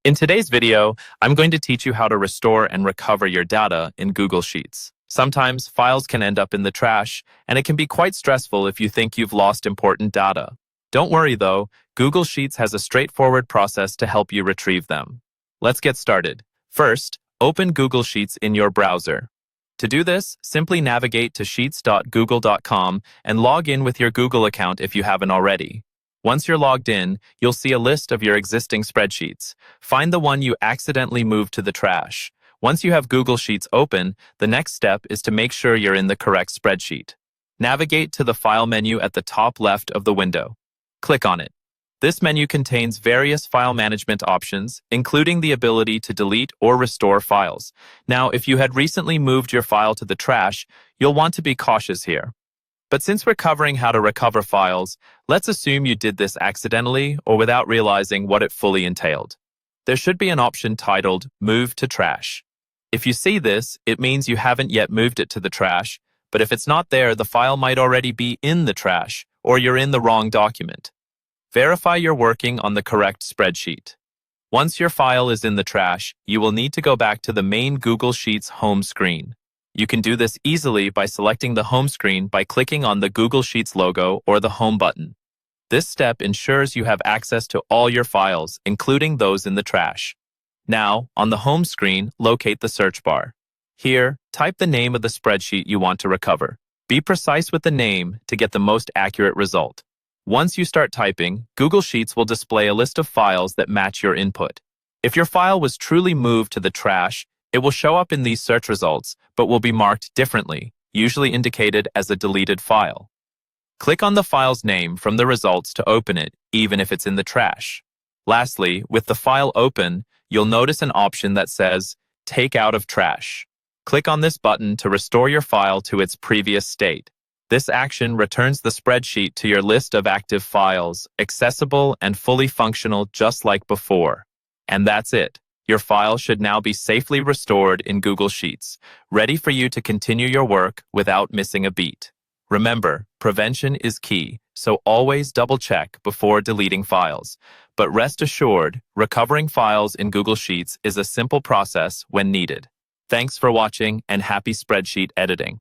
In today's video, I'm going to teach you how to restore and recover your data in Google Sheets. Sometimes files can end up in the trash, and it can be quite stressful if you think you've lost important data. Don't worry though, Google Sheets has a straightforward process to help you retrieve them. Let's get started. First, open Google Sheets in your browser. To do this, simply navigate to sheets.google.com and log in with your Google account if you haven't already. Once you're logged in, you'll see a list of your existing spreadsheets. Find the one you accidentally moved to the trash. Once you have Google Sheets open, the next step is to make sure you're in the correct spreadsheet. Navigate to the File menu at the top left of the window. Click on it. This menu contains various file management options, including the ability to delete or restore files. Now, if you had recently moved your file to the trash, you'll want to be cautious here. But since we're covering how to recover files, let's assume you did this accidentally or without realizing what it fully entailed. There should be an option titled Move to Trash. If you see this, it means you haven't yet moved it to the trash, but if it's not there, the file might already be in the trash, or you're in the wrong document. Verify you're working on the correct spreadsheet. Once your file is in the trash, you will need to go back to the main Google Sheets home screen. You can do this easily by selecting the home screen by clicking on the Google Sheets logo or the Home button. This step ensures you have access to all your files, including those in the trash. Now, on the home screen, locate the search bar. Here, type the name of the spreadsheet you want to recover. Be precise with the name to get the most accurate result. Once you start typing, Google Sheets will display a list of files that match your input. If your file was truly moved to the trash, it will show up in these search results, but will be marked differently, usually indicated as a deleted file. Click on the file's name from the results to open it, even if it's in the trash. Lastly, with the file open, you'll notice an option that says, Take Out of Trash. Click on this button to restore your file to its previous state. This action returns the spreadsheet to your list of active files, accessible and fully functional just like before. And that's it. Your file should now be safely restored in Google Sheets, ready for you to continue your work without missing a beat. Remember, prevention is key, so always double-check before deleting files. But rest assured, recovering files in Google Sheets is a simple process when needed. Thanks for watching and happy spreadsheet editing.